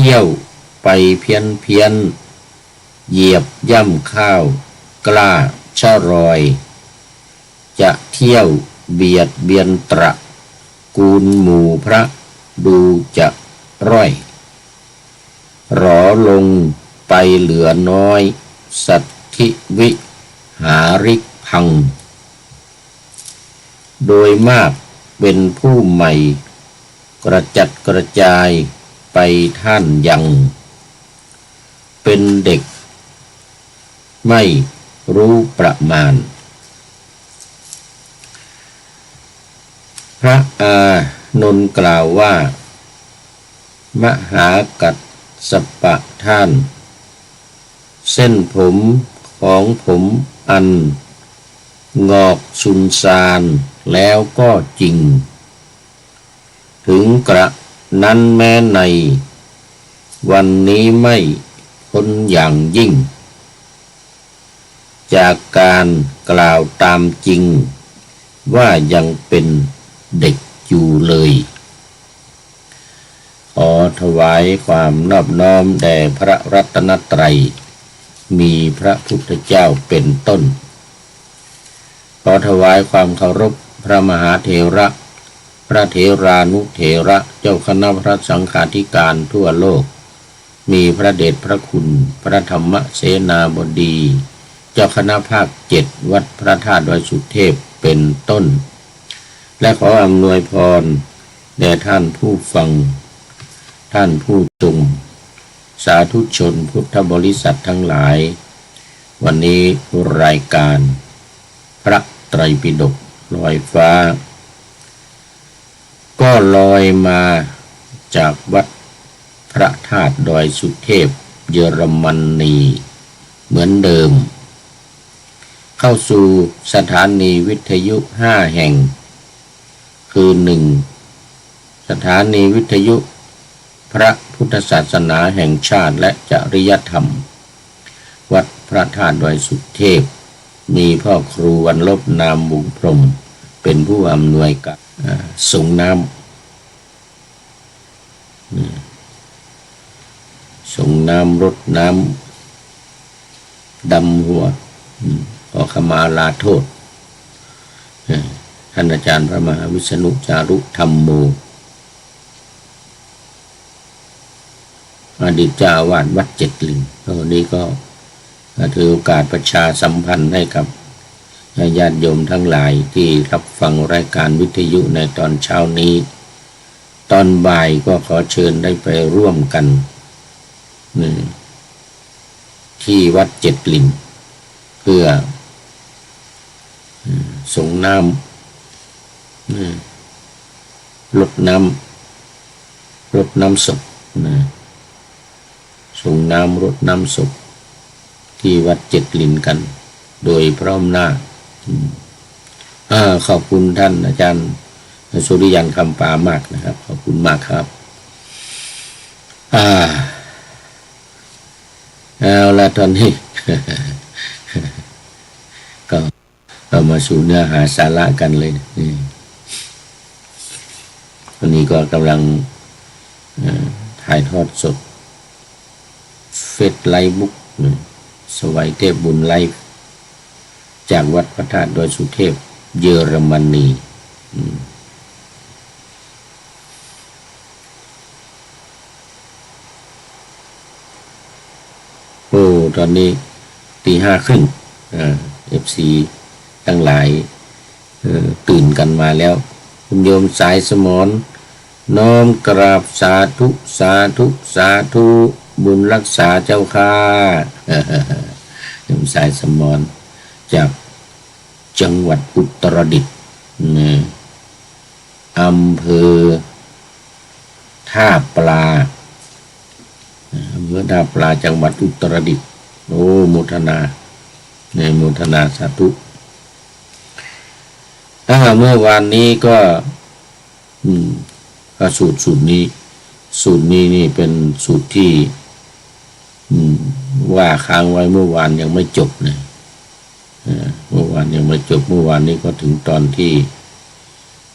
ที่ยวไปเพี้ยนเหยียบย่ำข้าวกล้าชะรอยจะเที่ยวเบียดเบียนตระกูลหมู่พระดูจะร่อยหรอลงไปเหลือน้อยสัตถิวิหาริกพังโดยมากเป็นผู้ใหม่กระจัดกระจายไปท่านยังเป็นเด็กไม่รู้ประมาณพระอานนท์กล่าวว่ามหากัสสปะท่านเส้นผมของผมอันงอกสุนซานแล้วก็จริงถึงกระนั้นแม้ในวันนี้ไม่พ้นอย่างยิ่งจากการกล่าวตามจริงว่ายังเป็นเด็กอยู่เลยขอถวายความนอบน้อมแด่พระรัตนตรัยมีพระพุทธเจ้าเป็นต้นขอถวายความเคารพพระมหาเถระพระเถรานุเถระเจ้าคณะพระสังฆาธิการทั่วโลกมีพระเดชพระคุณพระธรรมเสนาบดีเจ้าคณะภาค7วัดพระธาตุดอยสุเทพเป็นต้นและขออำนวยพรแด่ท่านผู้ฟังท่านผู้ชมสาธุชนพุทธบริษัททั้งหลายวันนี้รายการพระไตรปิฎกลอยฟ้าก็ลอยมาจากวัดพระธาตุดอยสุเทพเยอรมนีเหมือนเดิมเข้าสู่สถานีวิทยุ5แห่งคือ 1. สถานีวิทยุพระพุทธศาสนาแห่งชาติและจริยธรรมวัดพระธาตุดอยสุเทพมีพ่อครูวันลบนามบุญพรหมเป็นผู้อำนวยการส่งน้ำรดน้ำดำหัวขอขมาลาโทษท่านอาจารย์พระมหาวิษณุจารุธรรมโมอดีตเจ้าอาวาสวัดเจ็ดลิงวันนี้ก็ถือโอกาสประชาสัมพันธ์ให้กับญาติโยมทั้งหลายที่รับฟังรายการวิทยุในตอนเช้านี้ตอนบ่ายก็ขอเชิญได้ไปร่วมกันที่วัดเจ็ดลิงเพื่อส่งน้ำรดน้ำศพส่งน้ำรดน้ำศพที่วัดเจ็ดลินกันโดยพร้อมหน้าขอบคุณท่านอาจารย์สุริยันคำปามากนะครับขอบคุณมากครับเอาละตอนนี้ ก็เรามาสู่เนื้อหาสาระกันเลยวันนี้ก็กำลังถ่ายทอดสดเฟซไลฟ์บุ๊กสวัยเทพบุญไลฟ์จากวัดพระธาตุดอยสุเทพเยอรมนีโอ้ตอนนี้ 5:30FC ทั้งหลายตื่นกันมาแล้วคุณโยมสายสมรน้อมกราบสาธุสาธุสาธุบุญรักษาเจ้าค่ะโยมสายสมรจากจังหวัดอุตรดิตถ์อำเภอท่าปลาจังหวัดอุตรดิตถ์โอ้โมทนาโมทนาสาธุเมื่อวานนี้ก็สูตรนี้นี่เป็นสูตรที่ว่าค้างไว้เมื่อวานยังไม่จบนะเมื่อวานยังไม่จบเมื่อวานนี้ก็ถึงตอนที่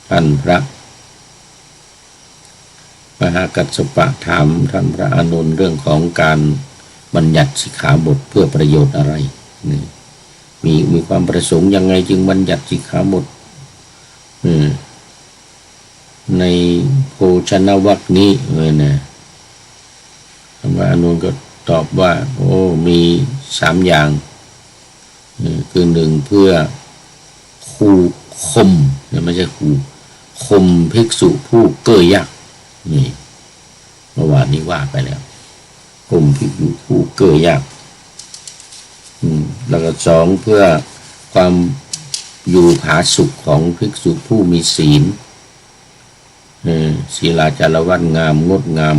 ท่านพระ มหากัสสปะถามท่านพระอานนท์เรื่องของการบัญญัติสิกขาบทเพื่อประโยชน์อะไรนี่มีความประสงค์ยังไงจึงบัญญัติสิกขาบทในโภชนวรรคนี้เลยนะท่านพระอานนท์ก็ตอบว่าโอ้มี3 อย่างคือ1เพื่อข่มไม่ใช่ข่มภิกษุผู้เก้อยักนี่เมื่อวานนี้ว่าไปแล้วข่มภิกษุผู้เก้อยักแล้วก็2เพื่อความอยู่ผาสุกของภิกษุผู้มีศีลศีลาจารวัตงามงดงาม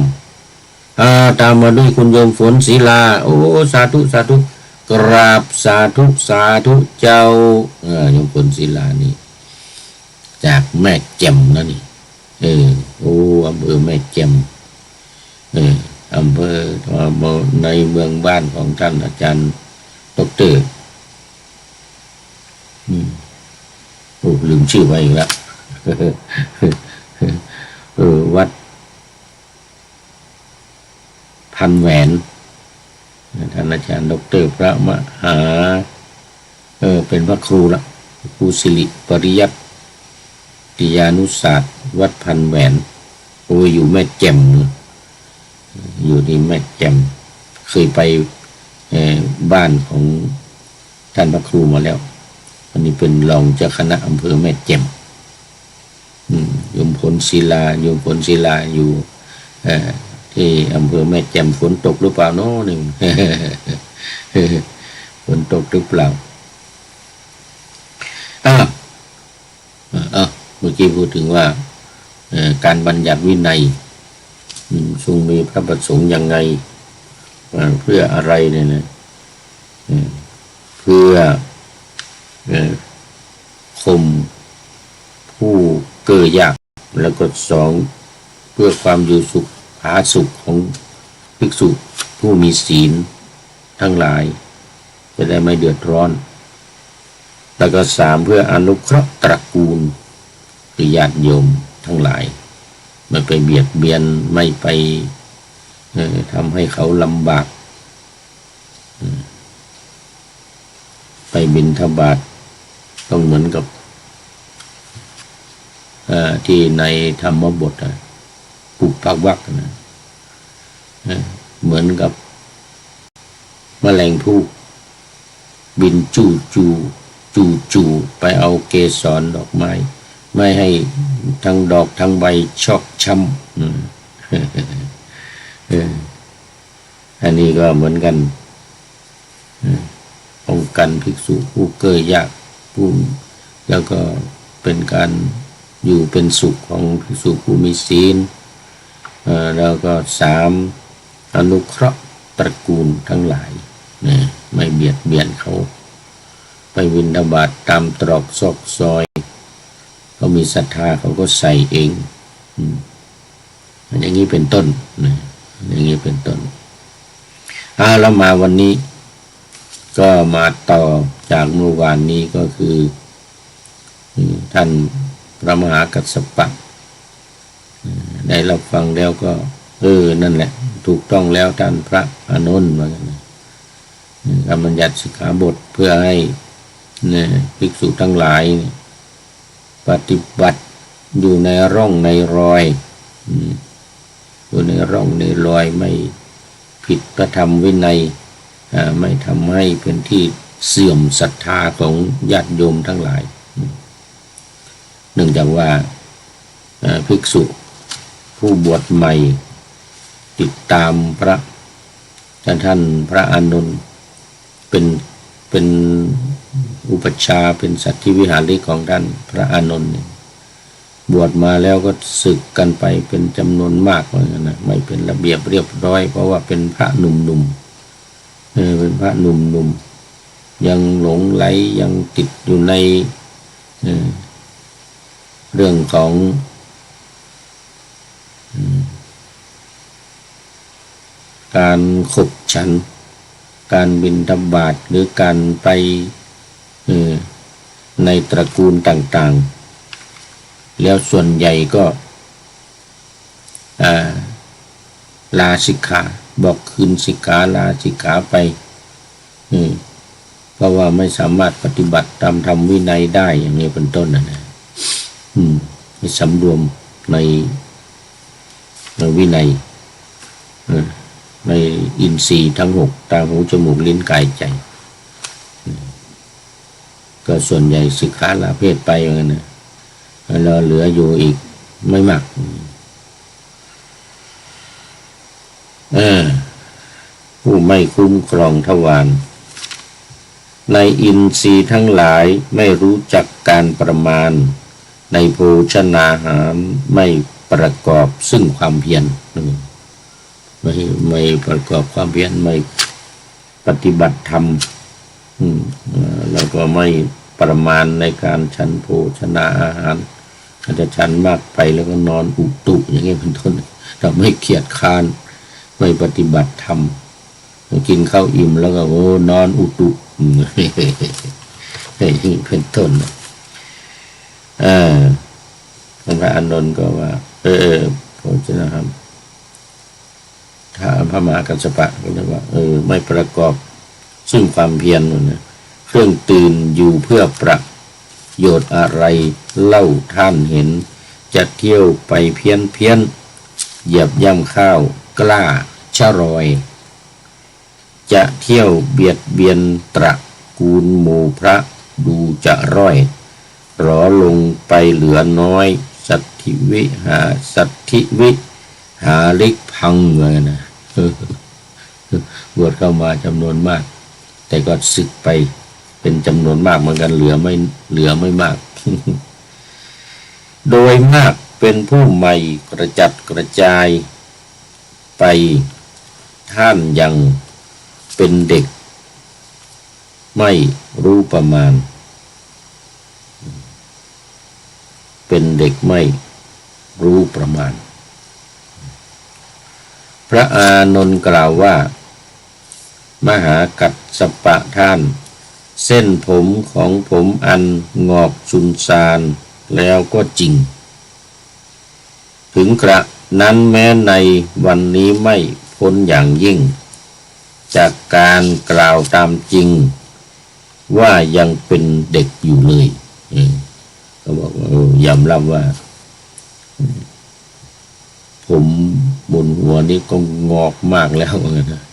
ตามมาด้วยคุณโยมฝนศีลาโอ้สาธุสาธุกราบสาธุสาธุเจ้าโยมฝนศีลานี่จากแม่แจ่มนะนี่โอ้อำเภอแม่แจ่มอำเภอในเมืองบ้านของท่านอาจารย์ดร.โอ้ลืมชื่อไปอีกแล้ววัดพันแหวนท่านอาจารย์ดร.พระมหาเป็นพระครูละครูสิริปริยัติยานุศาสตร์วัดพันแหวนโอ้อยู่แม่แจ่มอยู่ที่แม่แจ่มเคยไปบ้านของท่านพระครูมาแล้วอันนี้เป็นรองเจ้าคณะอำเภอแม่แจ่มโยมพลศิลาอยู่ที่อำเภอแม่แจ่มฝนตกหรือเปล่าเนาะหนึ่ง ฝนตกหรือเปล่าเมื่อกี้พูดถึงว่าการบัญญัติวินัยทรงมีพระประสงค์ยังไงเพื่ออะไรเนี่ยนะเพื่อข่มผู้เก้อยักแล้วก็2เพื่อความอยู่สุขผาสุขของภิกษุผู้มีศีลทั้งหลายจะได้ไม่เดือดร้อนแล้วก็3เพื่ออนุเคราะห์ตระกูลคือญาติโยมทั้งหลายไม่ไปเบียดเบียนไม่ไปทำให้เขาลำบากไปบิณฑบาตต้องเหมือนกับที่ในธรรมบทปุพพวักนะเหมือนกับแมลงผู้บินจูไปเอาเกสรดอกไม้ไม่ให้ทั้งดอกทั้งใบชอกช้ำอันนี้ก็เหมือนกันป้องกันภิกษุผู้เก้อยักผู้แล้วก็เป็นการอยู่เป็นสุขของภิกษุผู้มีศีลแล้วก็3อนุเคราะห์ตระกูลทั้งหลายไม่เบียดเบียนเขาไปบิณฑบาตตามตรอกซอกซอยเขามีศรัทธาเขาก็ใส่เองอย่างนี้เป็นต้นอย่างนี้เป็นต้นแล้วมาวันนี้ก็มาต่อจากเมื่อวานนี้ก็คือท่านพระมหากัสสปะได้รับฟังแล้วก็นั่นแหละถูกต้องแล้วท่านพระอานนท์ว่ากันการบัญญัติสิกขาบทเพื่อให้ภิกษุทั้งหลายปฏิบัติอยู่ในร่องในรอยอยู่ในร่องในรอยไม่ผิดพระธรรมวินัยไม่ทำให้เป็นที่เสื่อมศรัทธาของญาติโยมทั้งหลายเนื่องจากว่าภิกษุผู้บวชใหม่ติดตามท่านพระอานนท์เป็นอุปัชฌาย์เป็นสัตถิวิหาริกของท่านพระอานนท์บวชมาแล้วก็สึกกันไปเป็นจำนวนมากเหมือนกันนะไม่เป็นระเบียบเรียบร้อยเพราะว่าเป็นพระหนุ่มเป็นพระหนุ่มยังหลงไหลยังติดอยู่ในเรื่องของการขบฉันการบิณฑบาตหรือการไปในตระกูลต่างๆแล้วส่วนใหญ่ก็ ลาสิกขาบอกคืนสิกขาลาสิกขาไปเพราะว่าไม่สามารถปฏิบัติตามธรรมวินัยได้อย่างนี้เป็นต้นนะไม่สำรวมในวินัยในอินทรีย์ทั้งหกตาหูจมูกลิ้นกายใจก็ส่วนใหญ่สิกขาลาเพศไปอย่างนั้นนะเราเหลืออยู่อีกไม่มากผู้ไม่คุ้มครองทวารในอินทรีย์ทั้งหลายไม่รู้จักการประมาณในโภชนาหารไม่ประกอบซึ่งความเพียรไม่ประกอบความเพียรไม่ปฏิบัติธรรมแล้วก็ไม่ประมาณในการฉันโภชนาอาหารอาจจะฉันมากไปแล้วก็นอนอุตุอย่างนี้เป็นต้นเราไม่เกียจคร้านไม่ปฏิบัติธรรมกินข้าวอิ่มแล้วก็นอนอุตุเป็นต้นพระอานนท์ก็ว่าโภชนาหารถ้าพระมหากัสสปะก็เลยว่าไม่ประกอบซึ่งความเพียรนะเครื่องตื่นอยู่เพื่อประโยชน์อะไรเล่าท่านเห็นจะเที่ยวไปเพี้ยนเหยียบย่ำข้าวกล้าชะรอยจะเที่ยวเบียดเบียนตระกูลหมู่พระดูจะร่อยรอลงไปเหลือน้อยสัตถิวิหาลิกพังเลยนะบวชเข้ามาจำนวนมากแต่ก็สึกไปเป็นจำนวนมากเหมือนกันเหลือไม่มาก โดยมากเป็นผู้ใหม่กระจัดกระจายไปท่านยังเป็นเด็กไม่รู้ประมาณเป็นเด็กไม่รู้ประมาณพระอานนท์กล่าวว่ามหากัสสปะท่านเส้นผมของผมอันงอกชุนซานแล้วก็จริงถึงกระนั้นแม้ในวันนี้ไม่พ้นอย่างยิ่งจากการกล่าวตามจริงว่ายังเป็นเด็กอยู่เลยเขาบอกว่ายอมรับว่าผมบนหัวนี้ก็งอกมากแล้วนะ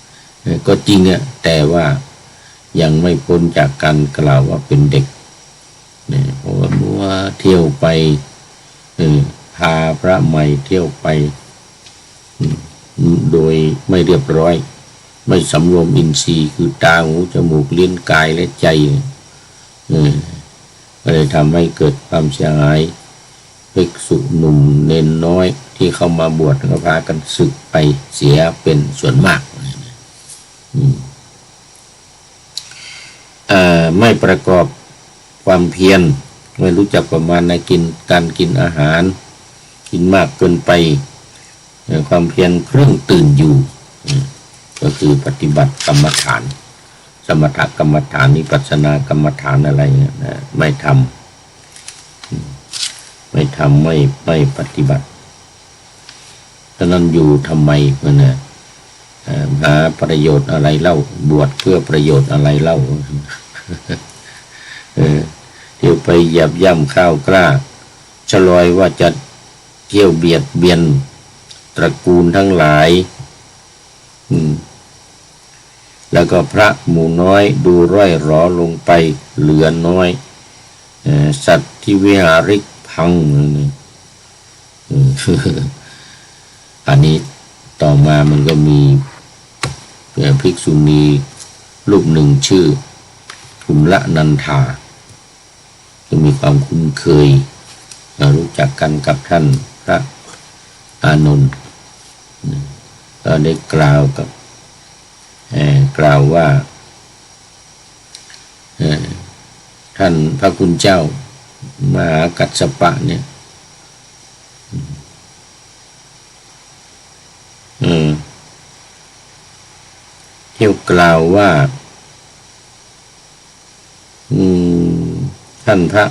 ก็จริงอ่ะแต่ว่ายังไม่พ้นจากการกล่าวว่าเป็นเด็กเนี่ยเพราะว่าเที่ยวไปพาพระใหม่เที่ยวไปโดยไม่เรียบร้อยไม่สำรวมอินทรีย์คือตาหูจมูกลิ้นกายและใจก็เลยทำให้เกิดความเสียหายภิกษุหนุ่มเนนน้อยที่เข้ามาบวชก็พากันสึกไปเสียเป็นส่วนมากไม่ประกอบความเพียรไม่รู้จักประมาณในการกินอาหารกินมากเกินไปความเพียรเครื่องตื่นอยู่ก็คือปฏิบัติกรรมฐานสมถกรรมฐานวิปัสสนากรรมฐานอะไรเนี่ยนะไม่ทำไม่ปฏิบัติฉะนั้นอยู่ทำไมเนี่ยหาประโยชน์อะไรเล่าบวชเพื่อประโยชน์อะไรเล่าเที่ยวไปเหยียบย่ำข้าวกล้าชลอยว่าจะเที่ยวเบียดเบียนตระกูลทั้งหลายแล้วก็พระหมู่น้อยดูร่อยหรอลงไปเหลือน้อยสัตว์ที่วิหาริกพังอันนี้ต่อมามันก็มีภิกษุณีรูปหนึ่งชื่อภูมิละนันทาจะมีความคุ้นเคยรู้จักกันกับท่านพระอานนท์ก็ได้กล่าวว่าท่านพระคุณเจ้ามหากัสสปะเนี่ยเที่ยวกล่าวว่าท่านพระ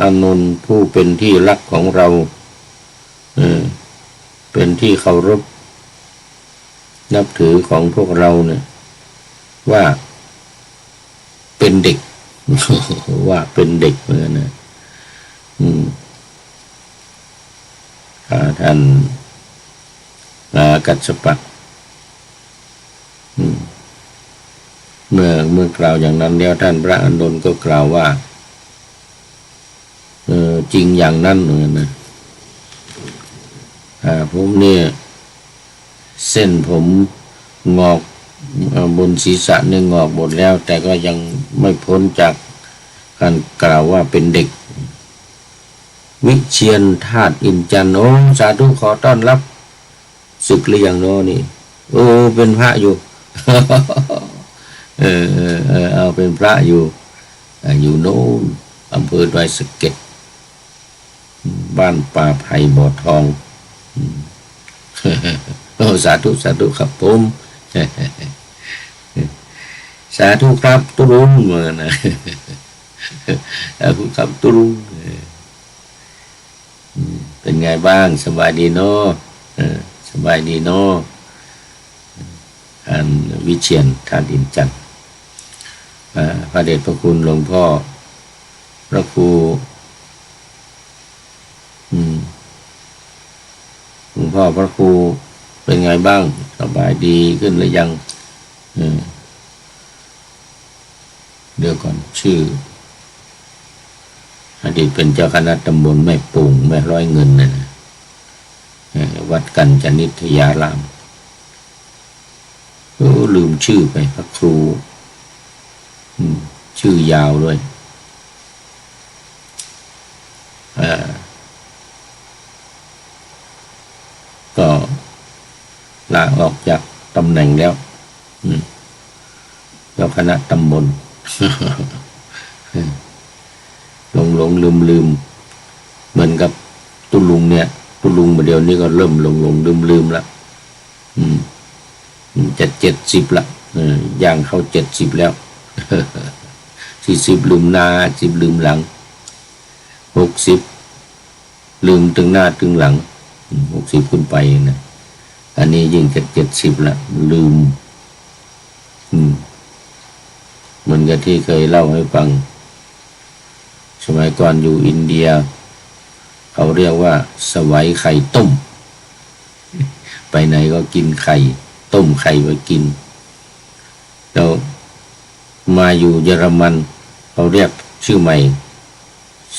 อานนท์ผู้เป็นที่รักของเราเป็นที่เคารพ นับถือของพวกเราเนี่ยว่าเป็นเด็ก ว่าเป็นเด็กเหมือนนะท่านกัสสปะเมื่อกล่าวอย่างนั้นแล้วท่านพระอานนท์ก็กล่าวว่าจริงอย่างนั้นเหมือนนะผมเนี่ยเส้นผมงอกบนศีรษะเนี่ยงอกหมดแล้วแต่ก็ยังไม่พ้นจากการกล่าวว่าเป็นเด็กวิเชียรธาตุอินจันทร์โอ้สาธุขอต้อนรับศึกหรือยังโน่นี่โอ้เป็นพระอยู่ เอาเป็นพระอยู่โน่นอำเภอดอยสะเก็ดบ้านป่าไผ่บ่อทองโอ้สาธุครับผมสาธุครับตุลุงเหมือนนะสาธุครับตุลุงเป็นไงบ้างสบายดีเนาะสบายดีเนาะท่านวิเชียรธาตุอินจันทร์พระเดชพระคุณหลวงพ่อพระครูหลวงพ่อพระครูเป็นไงบ้างสบายดีขึ้นหรือยังเดี๋ยวก่อนชื่ออดีตเป็นเจ้าคณะตำบลแม่ปุ่งแม่ร้อยเงินนะวัดกัญจนิตยารามลืมชื่อไปพระครูชื่อยาวด้วยก็ลาออกจากตำแหน่งแล้วเจ้าคณะตำบลหลงลืมเหมือนกับตุลุงเนี่ยตุลุงมาเดียวนี้ก็เริ่มหลงลืมแล้วจะ70ละย่างเข้า70แล้ว40ลืมหน้า10ลืมหลัง60ลืมตึงหน้าตึงหลัง60ขึ้นไปนะอันนี้ยิ่งจะ70ละลืมเหมือนกับที่เคยเล่าให้ฟังสมัยก่อนอยู่อินเดียเขาเรียกว่าสวายไข่ต้มไปไหนก็กินไข่ต้มไข่ไปกินแล้วมาอยู่เยอรมันเขาเรียกชื่อใหม่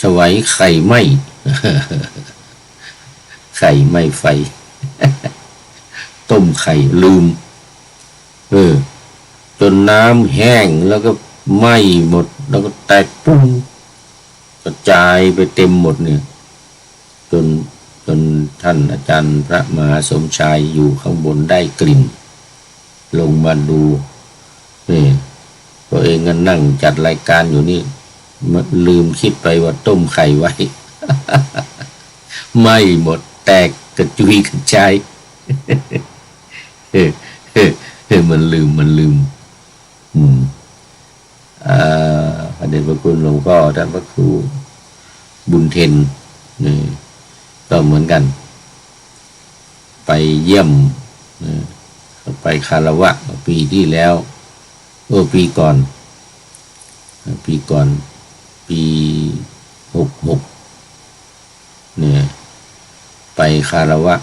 สวายไข่ไหม ไข่ไหมไฟ ต้มไข่ลืมจนน้ำแห้งแล้วก็ไหม้หมดแล้วก็แตกปุ้งกระจายไปเต็มหมดเนี่ยจนท่านอาจารย์พระมหาสมชายอยู่ข้างบนได้กลิ่นลงมาดูนี่ตัวเองก็นั่งจัดรายการอยู่นี่ลืมคิดไปว่าต้มไข่ไว้ ไหม้หมดแตกกระจุยกระจาย มันลืมพระเดชพระคุณหลวงพ่อท่านพระครูบุญเพ็ญนี่ก็เหมือนกันไปเยี่ยมไปคารวะปีที่แล้วปีก่อนปี66เนี่ยไปคารวะ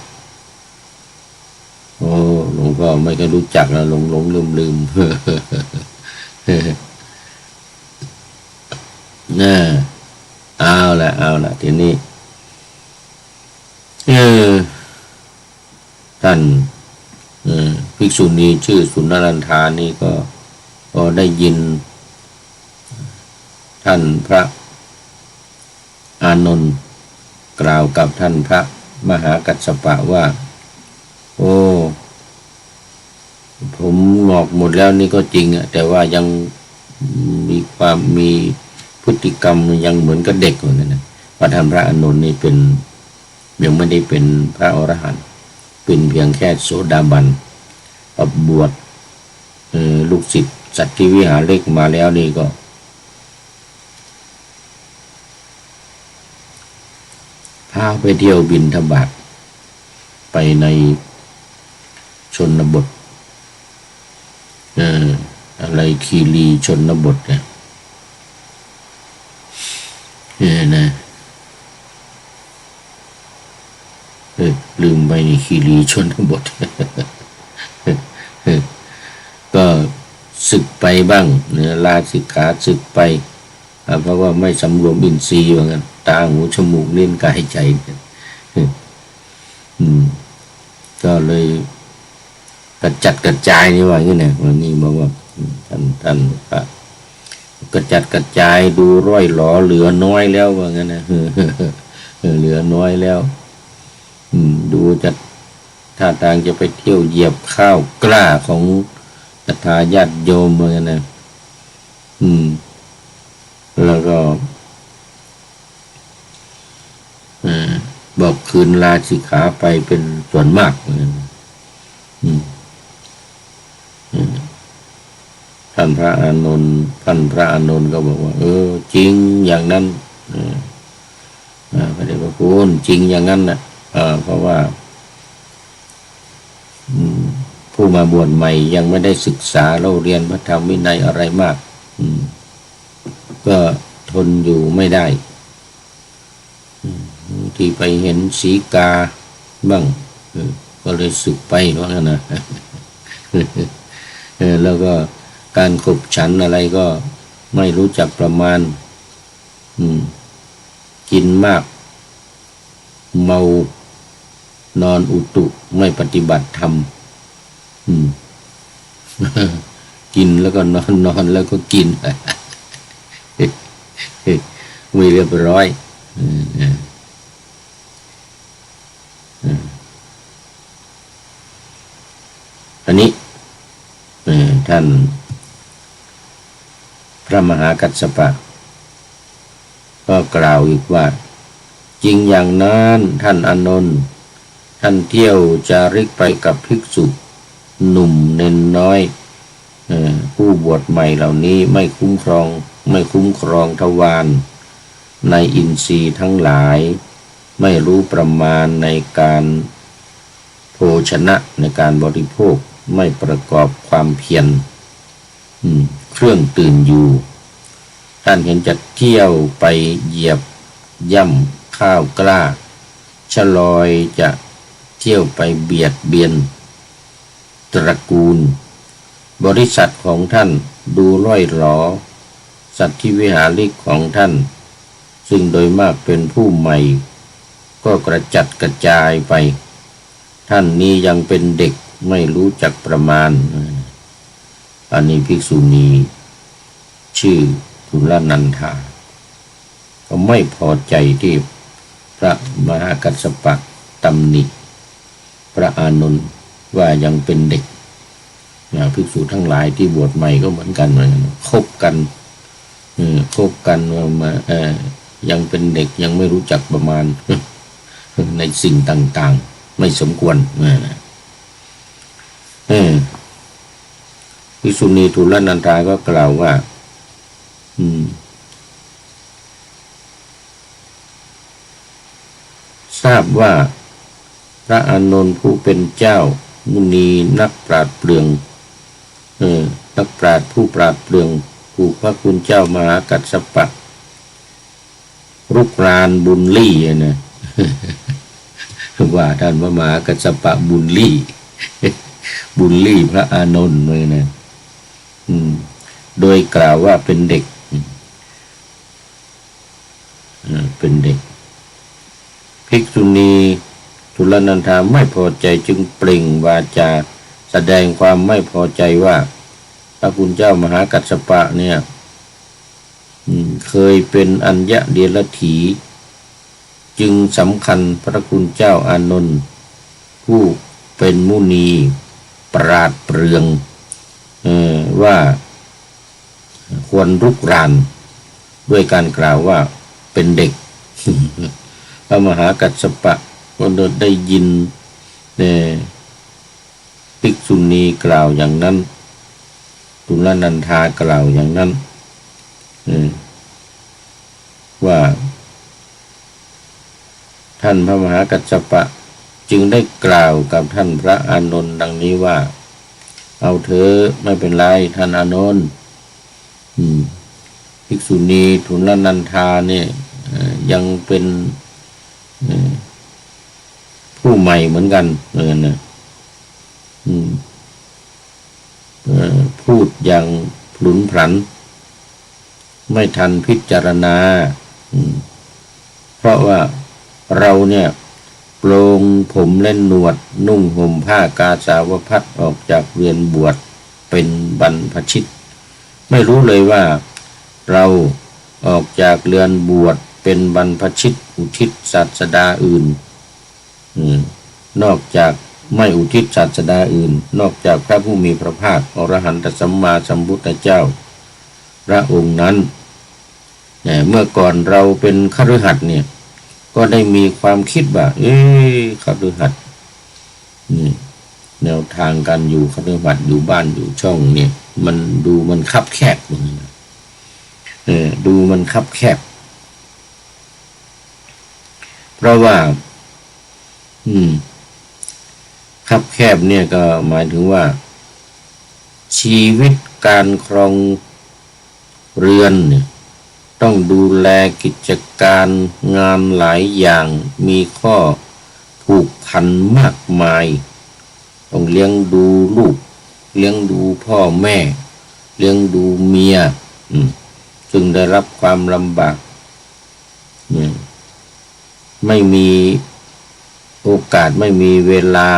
หลวงพ่อไม่ก็รู้จักแล้วหลงลืมน่าเอาละทีนี้ท่านภิกษุณีชื่อสุนรันธานี่ก็ได้ยินท่านพระอานนท์กล่าวกับท่านพระมหากัสสปะว่าผมงอกหมดแล้วนี่ก็จริงอะแต่ว่ายังมีพฤติกรรมยังเหมือนกับเด็กอยู่นั่นนะพระท่านพระอานนท์นี่เป็นยังไม่ได้เป็นพระอรหันต์เป็นเพียงแค่โสดาบันบวชลูกศิษย์สัตติวิหาริกมาแล้วนี่ก็พาไปเที่ยวบิณฑบาตไปในชนบท อะไรคีรีชนบทเนี่ยนะลืมไปนี่คีรีชนบท ก็ศึกไปบ้างเนี่ยลาสิกขาศึกไปเพราะว่าไม่สำรวมอินทรีย์ว่างั้นตาหูจมูกลิ้นกายใจก็เลยกระจัดกระจายนี่ว่าอย่างนี้นะวันนี้บอกว่าท่านพระกระจัดกระจายดูร่อยหลอเหลือน้อยแล้วว่างั้นนะเหลือน้อยแล้วดูจะท่าทางจะไปเที่ยวเหยียบข้าวกล้าของศรัทธาญาติโยมว่างั้นนะแล้วก็บอกคืนลาสิกขาไปเป็นส่วนมากว่างั้นท่านพระอานนท์ก็บอกว่าจริงอย่างนั้นพระเดชพระคุณจริงอย่างนั้นนะเพราะว่าผู้มาบวชใหม่ยังไม่ได้ศึกษาเราเรียนพระธรรมวินัยอะไรมากก็ทนอยู่ไม่ได้ที่ไปเห็นสีกาบ้างก็เลยสึกไปว่างั้นนะแล้วก็การขบฉันอะไรก็ไม่รู้จักประมาณกินมากเมานอนอุตุไม่ปฏิบัติธรรมกินแล้วก็นอนแล้วก็กินไม่เรียบร้อยอันนี้ท่านพระมหากัสสปะก็กล่าวอีกว่าจริงอย่างนั้นท่านอานนท์ท่านเที่ยวจาริกไปกับภิกษุหนุ่มเน้นน้อยผู้บวชใหม่เหล่านี้ไม่คุ้มครองทวารในอินทรีย์ทั้งหลายไม่รู้ประมาณในการโภชนะในการบริโภคไม่ประกอบความเพียรเครื่องตื่นอยู่ท่านเห็นจะเที่ยวไปเหยียบย่ำข้าวกล้าชะลอยจะเที่ยวไปเบียดเบียนตระกูลบริษัทของท่านดูร่อยหรอสัตว์ที่วิหาริกของท่านซึ่งโดยมากเป็นผู้ใหม่ก็กระจัดกระจายไปท่านนี้ยังเป็นเด็กไม่รู้จักประมาณอันนี้ภิกษุณีชื่อทุลนันทาก็ไม่พอใจที่พระมหากัสสปะตำหนิพระอานนท์ว่ายังเป็นเด็กภิกษุทั้งหลายที่บวชใหม่ก็เหมือนกันคบกันมายังเป็นเด็กยังไม่รู้จักประมาณในสิ่งต่างๆไม่สมควรภิกษุณีทุลนันทาก็กล่าวว่าทราบว่าพระอานนท์ผู้เป็นเจ้ามุนีนักปราชญ์เปลืองนักปราชญ์ผู้ปราดเปรื่องถูกพระคุณเจ้ามหากัสสปะรุกรานบุญลี่นะว่าท่านพระมหากัสสปะบุญลี่พระอานนท์เลยนะโดยกล่าวว่าเป็นเด็กภิกษุณีทุลนันทาไม่พอใจจึงเปล่งวาจาแสดงความไม่พอใจว่าพระคุณเจ้ามหากัสสปะเนี่ยเคยเป็นอัญญเดรัจฉีจึงสำคัญพระคุณเจ้าอานนท์ผู้เป็นมุนีปราดเปรื่องว่าควรรุกรานด้วยการกล่าวว่าเป็นเด็ก พระมหากัสสปะก็ได้ยินภิกษุณีกล่าวอย่างนั้นทุลนันทากล่าวอย่างนั้นว่าท่านพระมหากัสสปะจึงได้กล่าวกับท่านพระอานนท์ดังนี้ว่า เอาเถอะไม่เป็นไรท่านอานนท์ภิกษุณีทุลนันธาเนี่ยยังเป็นผู้ใหม่เหมือนกันเหมือนกันนะพูดอย่างพลุนพลันไม่ทันพิจารณาเพราะว่าเราเนี่ยโปลงผมเล่นหนวดนุ่งห่มผ้ากาสาวพัสออกจากเรือนบวชเป็นบรรพชิตไม่รู้เลยว่าเราออกจากเรือนบวชเป็นบรรพชิตอุทิศศาสดาอื่นนอกจากไม่อุทิศศาสดาอื่นนอกจากพระผู้มีพระภาคอรหันตสัมมาสัมพุทธเจ้าพระองค์นั้นเมื่อก่อนเราเป็นคฤหัสถ์เนี่ยก็ได้มีความคิดว่าคฤหัสถ์นี่แนวทางการอยู่คฤหัสถ์อยู่บ้านอยู่ช่องเนี่ยมันคับแคบตรงนี้ดูมันคับแคบเพราะว่าคับแคบเนี่ยก็หมายถึงว่าชีวิตการครองเรือนเนี่ยต้องดูแลกิจการงานหลายอย่างมีข้อผูกพันมากมายต้องเลี้ยงดูลูกเลี้ยงดูพ่อแม่เลี้ยงดูเมียซึ่งได้รับความลำบากไม่มีโอกาสไม่มีเวลา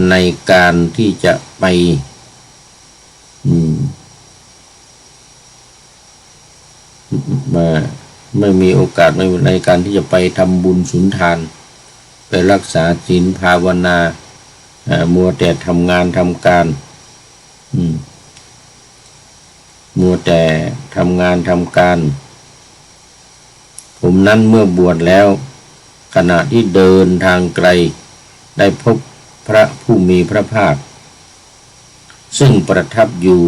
ในการที่จะไปไม่มีโอกาสในการที่จะไปทำบุญสุนทานไปรักษาศีลภาวนามัวแต่ทำงานทำการมัวแต่ทำงานทำการผมนั้นเมื่อบวชแล้วขณะที่เดินทางไกลได้พบพระผู้มีพระภาคซึ่งประทับอยู่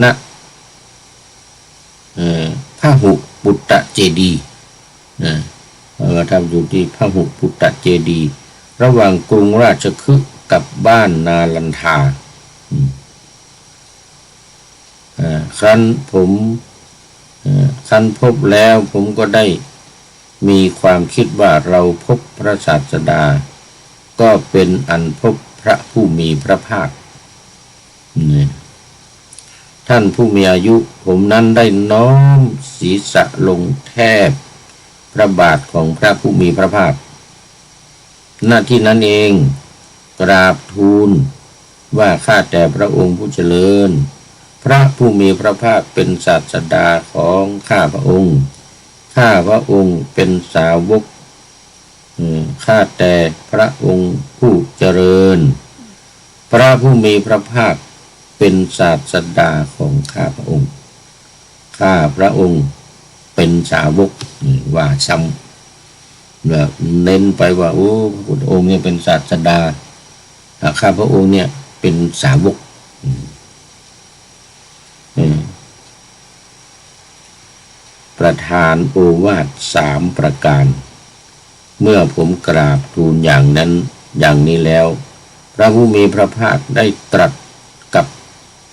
ณพหุปุตตเจดีย์ประทับอยู่ที่พหุปุตตเจดีย์ระหว่างกรุงราชคฤห์กับบ้านนาลันทาครั้นพบแล้วผมก็ได้มีความคิดว่าเราพบพระศาสดาก็เป็นอันพบพระผู้มีพระภาคท่านผู้มีอายุผมนั้นได้น้อมศีรษะลงแทบพระบาทของพระผู้มีพระภาคหน้าที่นั้นเองกราบทูลว่าข้าแต่พระองค์ผู้เจริญพระผู้มีพระภาคเป็นศาสดาของข้าพระองค์ข้าพระองค์เป็นสาวกข้าแต่พระองค์ผู้เจริญพระผู้มีพระภาคเป็นศาสดาของข้าพระองค์ข้าพระองค์เป็นสาวกว่าซ้ำแบบเน้นไปว่าพระพุทธองค์เนี่ยเป็นศาสดาข้าพระองค์เนี่ยเป็นสาวกประทานโอวาท3ประการเมื่อผมกราบทูลอย่างนี้แล้วพระผู้มีพระภาคได้ตรัสกับ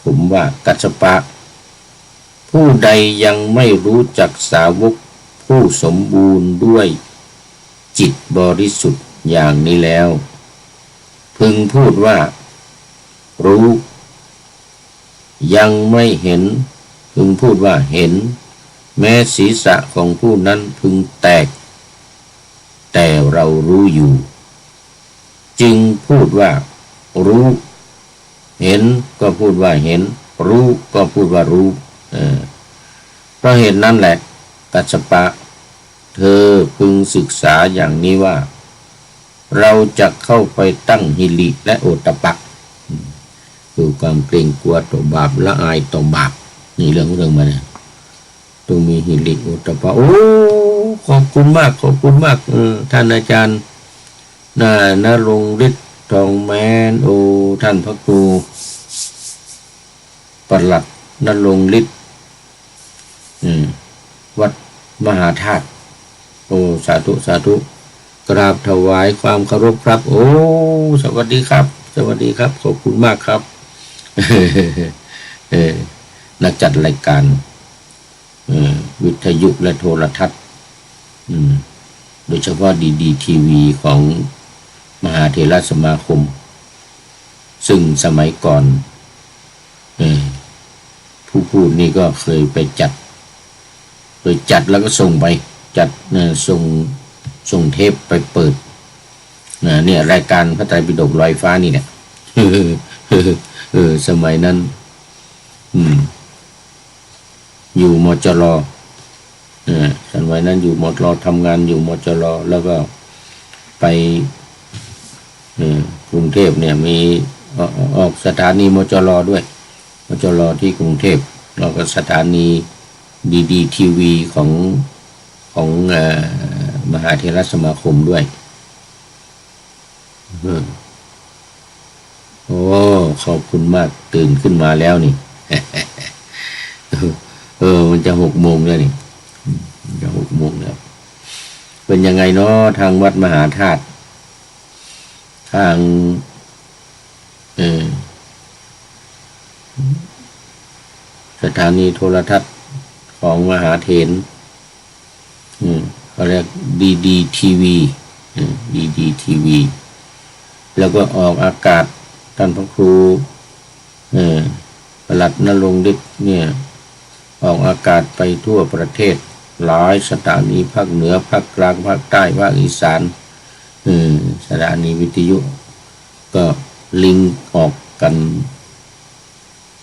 ผมว่ากัสสปะผู้ใดยังไม่รู้จักสาวกผู้สมบูรณ์ด้วยจิตบริสุทธิ์อย่างนี้แล้วพึงพูดว่ารู้ยังไม่เห็นพึงพูดว่าเห็นแม้ศีรษะของผู้นั้นพึงแตกแต่เรารู้อยู่จึงพูดว่ารู้เห็นก็พูดว่าเห็นรู้ก็พูดว่ารู้เพราะเหตุนั้นแหละกัสสปะเธอพึงศึกษาอย่างนี้ว่าเราจะเข้าไปตั้งหิริและโอตตัปปะคือความเกรงกลัวต่อบาปละอายต่อบาปนี่เรื่องมาเนี่ยต้องมีหิริโอตตัปปะขอบคุณมากท่านอาจารย์ณรงค์ฤทธิ์ทองแม้นท่านพระครูปลัดณรงค์ฤทธิ์วัดมหาธาตุสาธุกราบถวายความเคารพครับสวัสดีครับ สวัสดีครับขอบคุณมากครับนักจัดรายการวิทยุและโทรทัศน์โดยเฉพาะดีทีวีของมหาเถรสมาคมซึ่งสมัยก่อนผู้พูดนี่ก็เคยไปจัดแล้วก็ส่งไปจัดส่งเทปไปเปิดเนี่ยรายการพระไตรปิฎกลอยฟ้านี่เนี่ยสมัยนั้นอยู่มจรสมัยนั้นอยู่มจรทำงานอยู่มจรแล้วก็ไปกรุงเทพเนี่ยมีออกสถานีมจรด้วยมจรที่กรุงเทพแล้วก็สถานีดีทีวีของมหาเถรสมาคมด้วยโอ้ขอบคุณมากตื่นขึ้นมาแล้วนี่ มันจะ6 โมงแล้วนี่จะ6 โมงแล้วเป็นยังไงเนาะทางวัดมหาธาตุทางสถานีโทรทัศน์ของมหาเถรเขาเรียกดีทีวีดีทีวีแล้วก็ออกอากาศท่านพระครูปลัดณรงค์ฤทธิ์เนี่ยออกอากาศไปทั่วประเทศหลายสถานีภาคเหนือภาคกลางภาคใต้ภาคอีสานสถานีวิทยุก็ลิงก์ออกกัน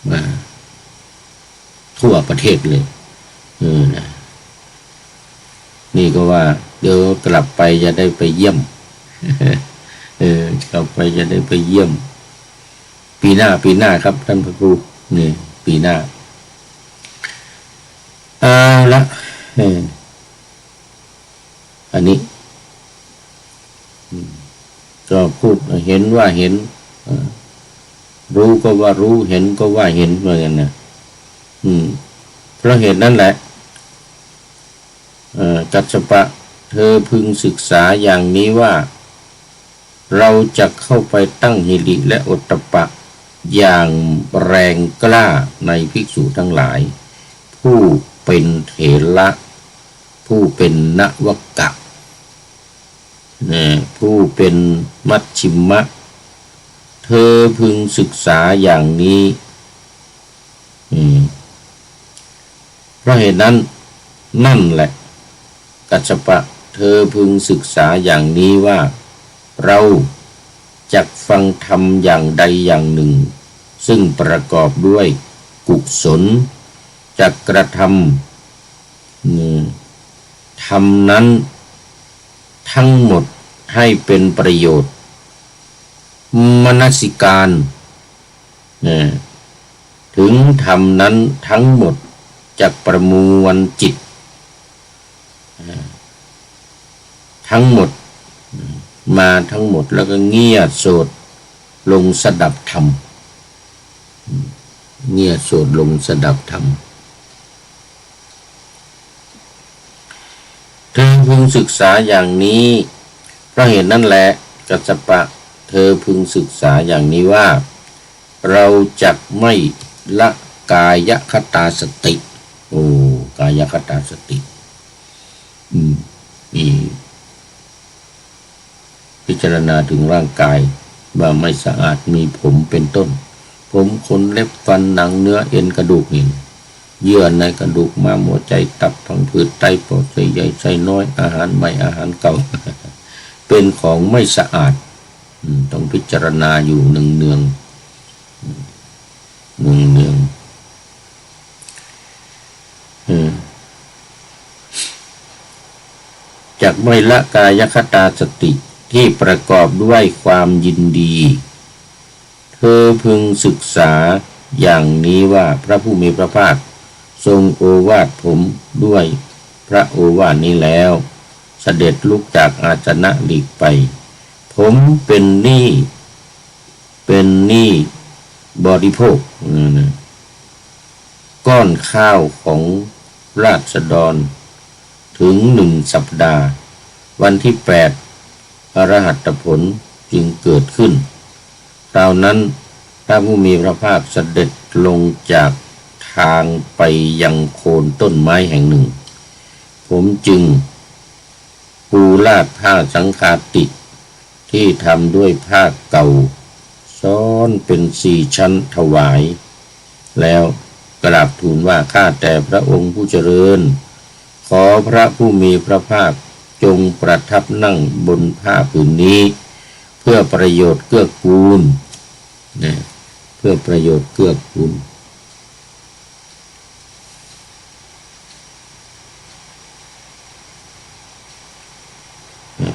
มาทั่วประเทศเลยนี่ก็ว่าเดี๋ยวกลับไปจะได้ไปเยี่ยมกลับไปจะได้ไปเยี่ยมปีหน้าครับท่านพระครูนี่ปีหน้าละอันนี้ก็พูดเห็นว่าเห็นรู้ก็ว่ารู้เห็นก็ว่าเห็นเหมือนกันนะเพราะเหตุนั้นแหละกัสสปะเธอพึงศึกษาอย่างนี้ว่าเราจะเข้าไปตั้งหิริและโอตตัปปะอย่างแรงกล้าในภิกษุทั้งหลายผู้เป็นเถระผู้เป็นนวกะผู้เป็นมัชฌิมะเธอพึงศึกษาอย่างนี้เพราะเหตุนั้นนั่นแหละกัสสปะเธอพึงศึกษาอย่างนี้ว่าเราจักฟังธรรมอย่างใดอย่างหนึ่งซึ่งประกอบด้วยกุศลจักกระทำธรรมนั้นทั้งหมดให้เป็นประโยชน์มนสิการถึงธรรมนั้นทั้งหมดจักประมวลจิตทั้งหมดมาทั้งหมดแล้วก็เงี่ยโสดลงสดับธรรมเงี่ยโสดลงสดับธรรมเธอพึงศึกษาอย่างนี้เพราะเหตุนั้นแหละกัสสปะเธอพึงศึกษาอย่างนี้ว่าเราจักไม่ละกายคตาสติกายคตาสติมีพิจารณาถึงร่างกายว่าไม่สะอาดมีผมเป็นต้นผมขนเล็บฟันหนังเนื้อเอ็นกระดูกหินเยื่อในกระดูกม้ามหัวใจตับพังผืดไตปอดไส้ใหญ่ไส้น้อยอาหารใหม่อาหารเก่า เป็นของไม่สะอาดต้องพิจารณาอยู่เนืองจากไม่ละกายคตาสติที่ประกอบด้วยความยินดีเธอพึงศึกษาอย่างนี้ว่าพระผู้มีพระภาคทรงโอวาทผมด้วยพระโอวาทนี้แล้วเสด็จลุกจากอาสนะหลีกไปผมเป็นหนี้บริโภคก้อนข้าวของราษฎรถึง1 สัปดาห์วันที่8อรหัตผลจึงเกิดขึ้น คราวนั้นพระผู้มีพระภาคเสด็จลงจากทางไปยังโคนต้นไม้แห่งหนึ่งผมจึงปูลาดผ้าสังฆาติที่ทำด้วยผ้าเก่าซ้อนเป็น4 ชั้นถวายแล้วกราบทูลว่าข้าแต่พระองค์ผู้เจริญขอพระผู้มีพระภาคจงประทับนั่งบนผ้าผืนนี้เพื่อประโยชน์เกื้อกูลนะเพื่อประโยชน์เกื้อกูล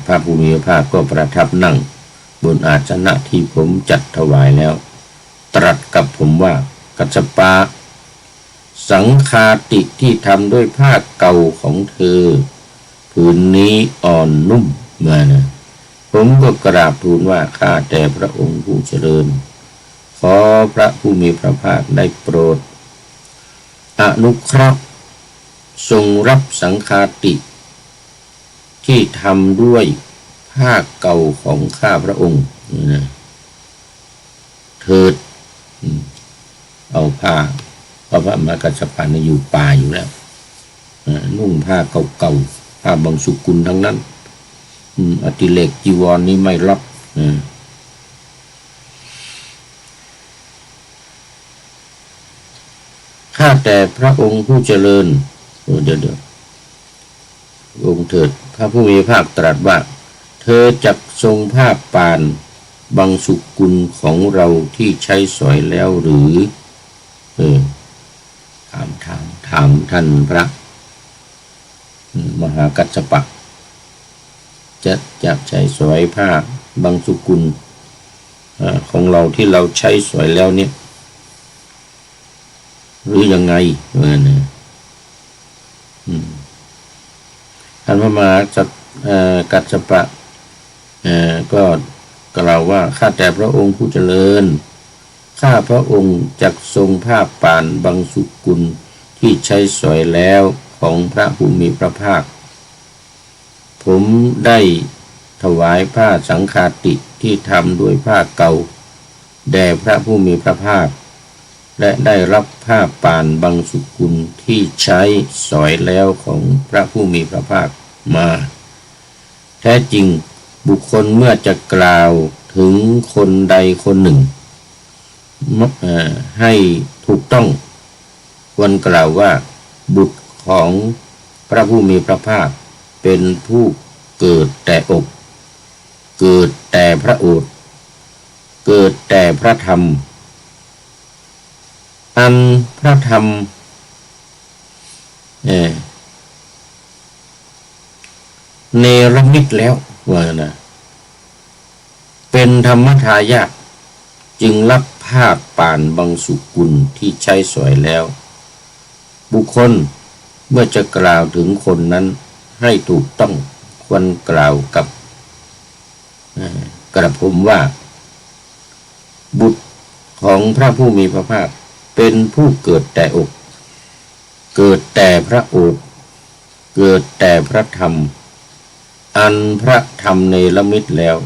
พระผู้มีพระภาคก็ประทับนั่งบนอาสนะที่ผมจัดถวายแล้วตรัสกับผมว่ากัสสปะสังฆาติที่ทำด้วยผ้าเก่าของเธอผืนนี้อ่อนนุ่มมานะผมก็กราบทูลว่าข้าแต่พระองค์ผู้เจริญขอพระผู้มีพระภาคได้โปรดอนุเคราะห์ทรงรับสังฆาติที่ทำด้วยผ้าเก่าของข้าพระองค์นะเถิดเอาผ้าเพราะพระมหากัสสปะอยู่ป่าอยู่แล้วนุ่งผ้าเก่าๆผ้าบางสุกุลทั้งนั้นอติเลกจีวรนี้ไม่รับข้าแต่พระองค์ผู้เจริญเดี๋ยวองค์เถิดพระผู้มีพระภาคตรัสว่าเธอจักทรงผ้าป่านบางสุกุลของเราที่ใช้สอยแล้วหรือถามท่านพระมหากัสสปะจะใช้สอยผ้าบางสุกุลของเราที่เราใช้สอยแล้วเนี่ยหรือยังไงท่านพระมหากัสสปะก็กล่าวว่าข้าแต่พระองค์ผู้เจริญข้าพระองค์จักทรงผ้าป่านบางสุกุลที่ใช้สอยแล้วของพระผู้มีพระภาคผมได้ถวายผ้าสังฆาติที่ทำด้วยผ้าเก่าแด่พระผู้มีพระภาคและได้รับผ้าป่านบางสุกุลที่ใช้สอยแล้วของพระผู้มีพระภาคมาแท้จริงบุคคลเมื่อจะกล่าวถึงคนใดคนหนึ่งให้ถูกต้องควรกล่าวว่าบุตรของพระผู้มีพระภาคเป็นผู้เกิดแต่อกเกิดแต่พระโอษฐ์เกิดแต่พระธรรมอันพระธรรมเนรมิตแล้วว่านะเป็นธรรมทายาทจึงรับผ้าป่านบางสุกุลที่ใช้สอยแล้วบุคคลเมื่อจะกล่าวถึงคนนั้นให้ถูกต้องควรกล่าวกับกระผมว่าบุตรของพระผู้มีพระภาคเป็นผู้เกิดแต่อกเกิดแต่พระโอษฐ์เกิดแต่พระธรรมอันพระธรรมเนรมิตแล้ว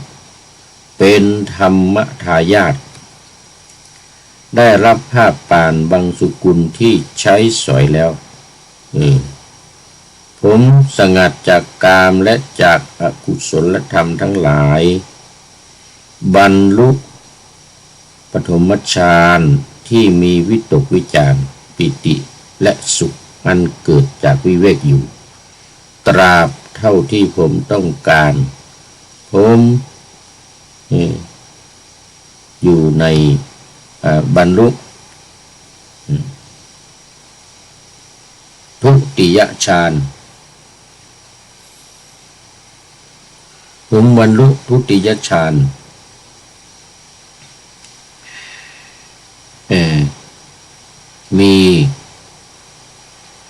เป็นธรรมทายาทได้รับผ้าป่านบางสุกุลที่ใช้สอยแล้วผมสงัดจากกามและจากอกุศลธรรมทั้งหลายบรรลุปฐมฌานที่มีวิตกวิจารปิติและสุขอันเกิดจากวิเวกอยู่ตราบเท่าที่ผมต้องการผมอยู่ในบรรลุทุติยฌานผมบรรลุทุติยฌานมี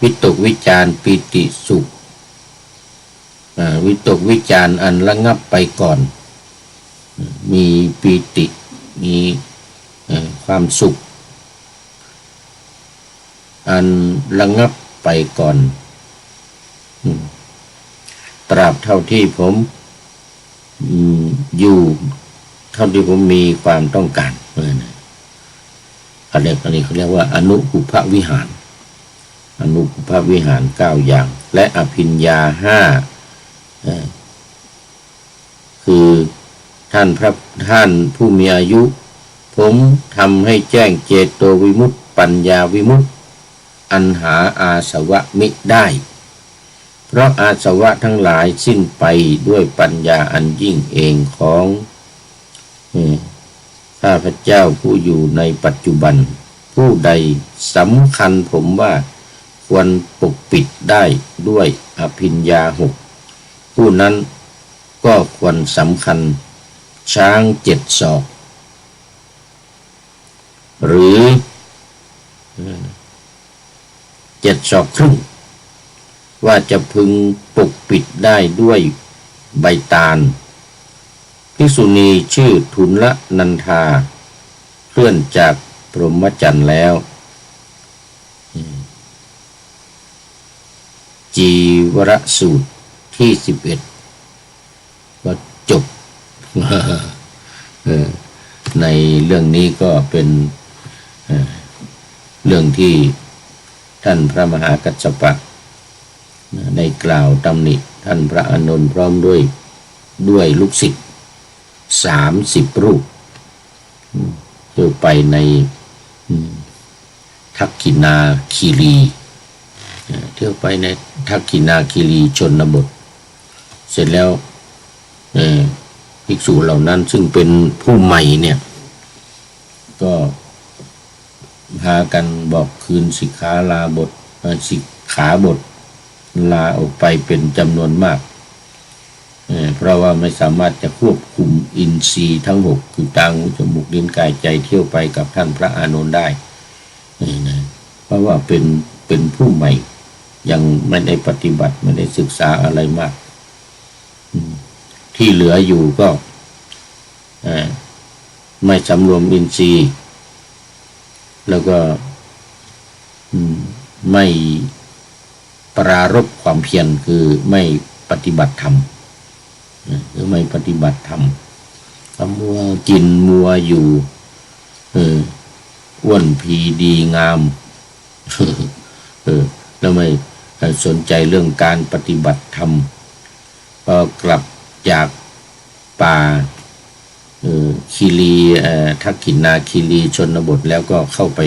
วิตกวิจารปิติสุขวิตกวิจารอันระงับไปก่อนมีปิติมีความสุขอันระงับไปก่อนตราบเท่าที่ผมอยู่ถ ท่าที่ผมมีความต้องการอันนี้เขาเรียกว่าอนุปุพวิหารอนุปุพวิหาร9อย่างและอภิญญา5คือท่านผู้มีอายุผมทำให้แจ้งเจโตวิมุตติปัญญาวิมุตติอันหาอาสวะมิได้เพราะอาสวะทั้งหลายสิ้นไปด้วยปัญญาอันยิ่งเองของข้าพเจ้าผู้อยู่ในปัจจุบันผู้ใดสำคัญผมว่าควรปกปิดได้ด้วยอภิญญา6ผู้นั้นก็ควรสำคัญช้าง7 ศอกหรือ7 ศอกครึ่งว่าจะพึงปกปิดได้ด้วยใบตาลภิกษุณีชื่อทุลนันทาเคลื่อนจากพรหมจรรย์แล้วจีวรสูตรที่11ก็จบ ในเรื่องนี้ก็เป็นเรื่องที่ท่านพระมหากัสสปะได้กล่าวตำหนิท่านพระอานนท์พร้อมด้วยลูกศิษย์30 รูปเที่ยวไปในทักขินาคีรีเที่ยวไปในทักขินาคีรีชนบทเสร็จแล้วภิกษุเหล่านั้นซึ่งเป็นผู้ใหม่เนี่ยก็พากันบอกคืนสิกขาลาบทสิกขาบทลาออกไปเป็นจำนวนมากเพราะว่าไม่สามารถจะควบคุมอินทรีย์ทั้ง6คือตาหูจมูกลิ้นกายใจเที่ยวไปกับท่านพระอานนท์ได้เพราะว่าเป็นผู้ใหม่ยังไม่ได้ปฏิบัติไม่ได้ศึกษาอะไรมากที่เหลืออยู่ก็ไม่สำรวมอินทรีย์แล้วก็ไม่ปรารภความเพียรคือไม่ปฏิบัติธรรมหรือไม่ปฏิบัติธรรมมัวกินมัวอยู่อ้วนพีดีงามแล้วไม่สนใจเรื่องการปฏิบัติธรรมพอกลับจากป่าคีรีทักขินาคีรีชนบทแล้วก็เข้าไป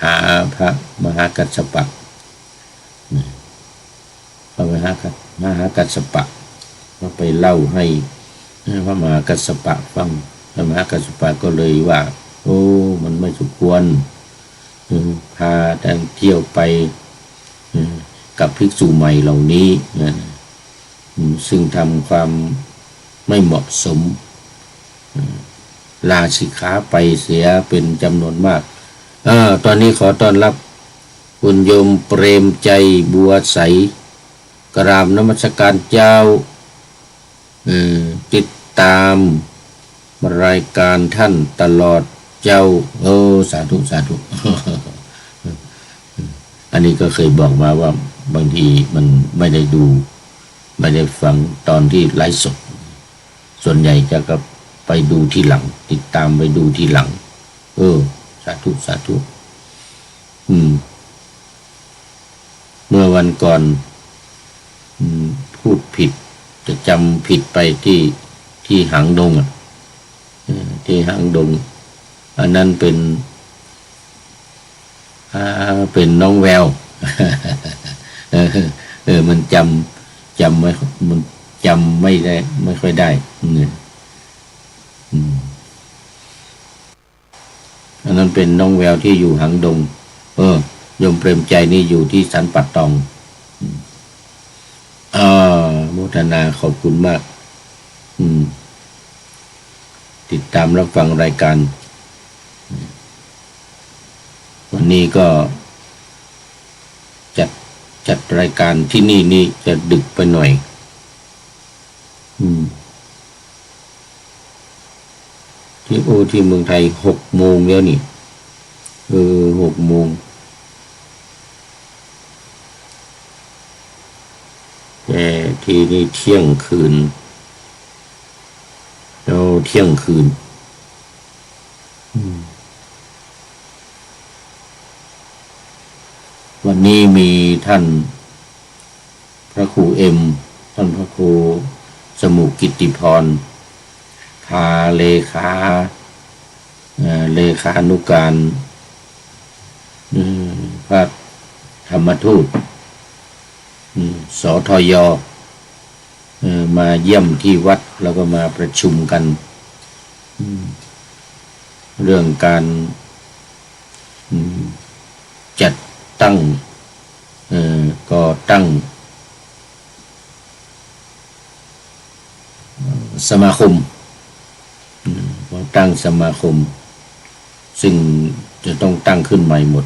หาพระมหากัสสปะพระมหากัสสปะก็ไปเล่าให้พระมหากัสสปะฟังพระมหากัสสปะก็เลยว่าโอ้มันไม่สมควรพาแต่เที่ยวไปกับภิกษุใหม่เหล่านี้ซึ่งทำความไม่เหมาะสมลาสิกขาไปเสียเป็นจำนวนมากตอนนี้ขอต้อนรับคุณโยมเปรมใจบัวใสกราบนมัสการเจ้าติดตามรายการท่านตลอดเจ้าสาธุสาธุ อันนี้ก็เคยบอกมาว่าบางทีมันไม่ได้ดูไม่ได้ฟังตอนที่ไลฟ์สดส่วนใหญ่จะก็ไปดูที่หลังติดตามไปดูที่หลังสาธุสาธุเมื่อวันก่อนพูดผิดจะจำผิดไปที่หางดงที่หางดงอันนั้นเป็นน้องแวว มันจำไม่มันจำไม่ได้ไม่ค่อยได้อันนั้นเป็นน้องแววที่อยู่หางดงโยมเปรมใจนี่อยู่ที่สันปัตตองโมทนาขอบคุณมากติดตามรับฟังรายการวันนี้ก็จัดรายการที่นี่จะดึกไปหน่อยที่เมืองไทย6 โมงแล้วนี่6 โมงแต่ที่นี่เที่ยงคืน เที่ยงคืนวันนี้มีท่านพระครูเอ็มท่านพระครูสมุกิตติพรพาเลขานุการพระธรรมทูตสทยมาเยี่ยมที่วัดแล้วก็มาประชุมกันเรื่องการจัดตั้งก็ตั้งสมาคมตั้งสมาคมซึ่งจะต้องตั้งขึ้นใหม่หมด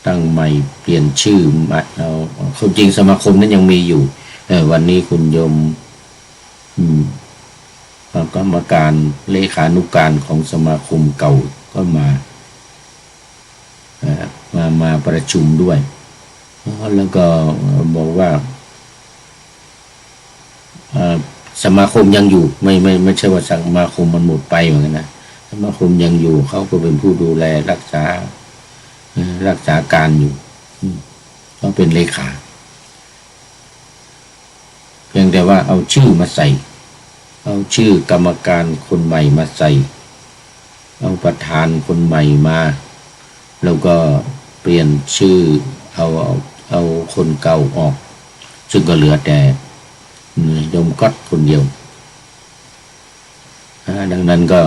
ตั้งใหม่เปลี่ยนชื่อเอาความจริงสมาคมนั้นยังมีอยู่วันนี้คุณโยมกรรมการเลขานุการของสมาคมเก่าก็มาประชุมด้วยแล้วก็บอกว่าสมาคมยังอยู่ไม่ใช่ว่าสมาคมมันหมดไปเหมือนกันนะสมาคมยังอยู่เขาก็เป็นผู้ดูแลรักษาการอยู่เขาเป็นเลขาเพียงแต่ว่าเอาชื่อมาใส่เอาชื่อกรรมการคนใหม่มาใส่เอาประธานคนใหม่มาแล้วก็เปลี่ยนชื่อเอาคนเก่าออกซึ่งก็เหลือแต่โยมก๊อตคนเดียวดังนั้นก็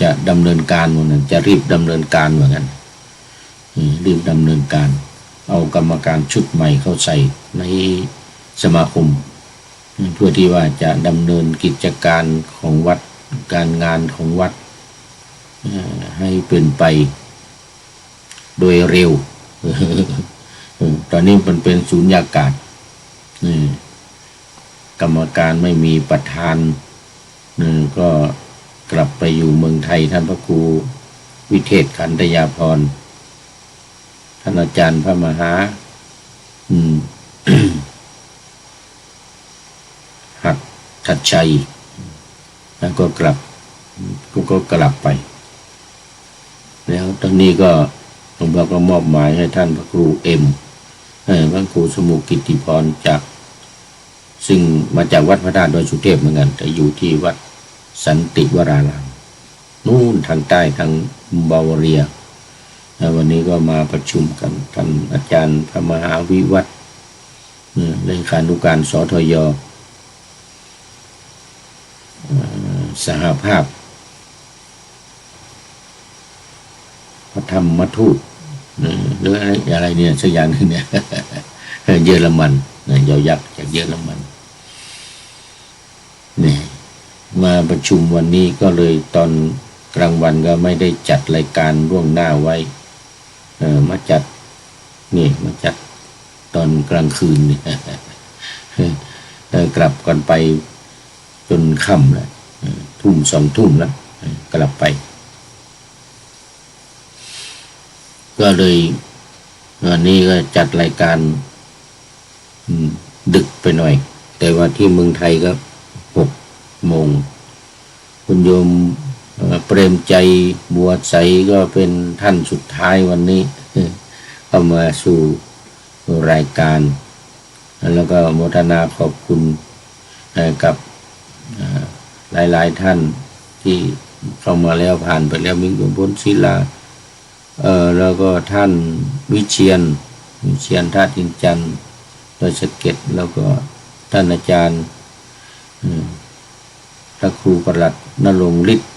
จะดำเนินการเหมือนกันจะรีบดำเนินการเหมือนกันรีบดำเนินการเอากรรมการชุดใหม่เข้าใส่ในสมาคมเพื่อที่ว่าจะดำเนินกิจการของวัดการงานของวัดให้เป็นไปโดยเร็วตอนนี้มันเป็นสูญญากาศกรรมการไม่มีประธานก็กลับไปอยู่เมืองไทยท่านพระครูวิเทศขันธยาภรณ์ท่านอาจารย์พระมหาหัตถชัยแล้วก็กลับไปแล้วตอนนี้ก็หลวงพ่อก็มอบหมายให้ท่านพระครูเอ็มพระครูสมุกิตติพรจากซึ่งมาจากวัดพระธาตุดอยสุเทพเหมือนกันแต่อยู่ที่วัดสันติวรารามนู่นทางใต้ทางบาวาเรียวันนี้ก็มาประชุมกันท่านอาจารย์พระมหาวิวัฒน์เลขานุการสทยสหภาพพระธรรมทูตหรืออะไรเนี่ยสักอย่างนึงเนี่ยเยอรมันยอยักษ์จากเยอรมันเนี่ยมาประชุมวันนี้ก็เลยตอนกลางวันก็ไม่ได้จัดรายการล่วงหน้าไว้มาจัดตอนกลางคืนเนี่ยกลับกันไปจนค่ำแล้วทุ่ม2 ทุ่มแล้วกลับไปก็เลยวันนี้ก็จัดรายการดึกไปหน่อยแต่ว่าที่เมืองไทยก็6 โมงคุณโยมเปรมใจบัวใสก็เป็นท่านสุดท้ายวันนี้เข้ามาสู่รายการแล้วก็โมทนาขอบคุณกับหลายๆท่านที่เข้ามาแล้วผ่านไปแล้วมีหลวงพ่อศิลาแล้วก็ท่านวิเชียนธาตุอินจันทร์โดยสะเก็ดแล้วก็ท่านอาจารย์พระครูประหลัดณรงค์ฤทธิ์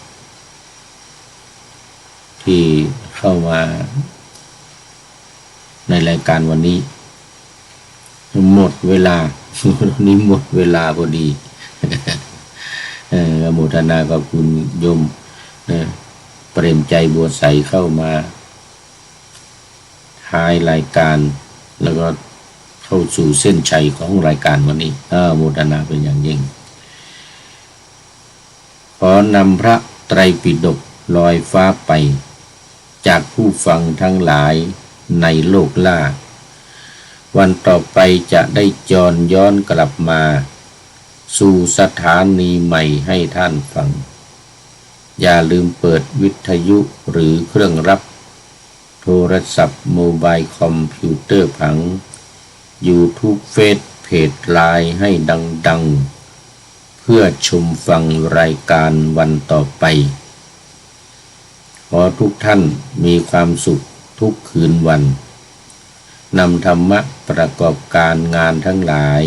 ที่เข้ามาในรายการวันนี้หมดเวลานี้หมดเวลาพอดีโมทนากับคุณโยมเปรมใจบัวใสเข้ามาท้ายรายการแล้วก็เข้าสู่เส้นชัยของรายการวันนี้โมทนาเป็นอย่างยิ่งขอนำพระไตรปิฎกลอยฟ้าไปจากผู้ฟังทั้งหลายในโลกล่าวันต่อไปจะได้จรย้อนกลับมา สู่สถานีใหม่ให้ท่านฟังอย่าลืมเปิดวิทยุหรือเครื่องรับโทรศัพท์โมบายคอมพิวเตอร์ผัง YouTube เฟซเพจไลน์ให้ดังๆเพื่อชมฟังรายการวันต่อไปขอทุกท่านมีความสุขทุกคืนวันนำธรรมะประกอบการงานทั้งหลาย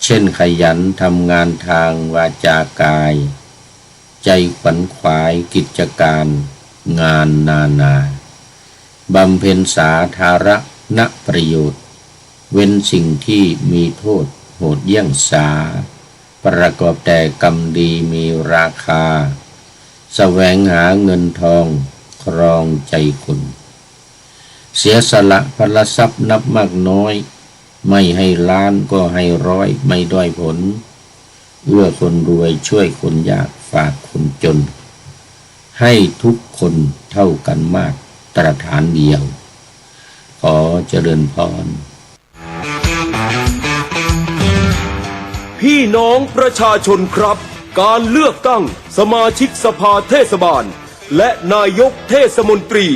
เช่นขยันทำงานทางวาจากายใจขวัญขวายกิจการงานนาบำเพ็ญสาธารณประโยชน์เว้นสิ่งที่มีโทษโหดเยี่ยงสาประกอบแต่กรรมดีมีราคาแสวงหาเงินทองครองใจคนเสียสละพลทรัพย์นับมากน้อยไม่ให้ล้านก็ให้ร้อยไม่ด้อยผลเอื้อคนรวยช่วยคนยากฝากคนจนให้ทุกคนเท่ากันมากตรฐานเดียวขอเจริญพรพี่น้องประชาชนครับการเลือกตั้งสมาชิกสภาเทศบาลและนายกเทศมนตรี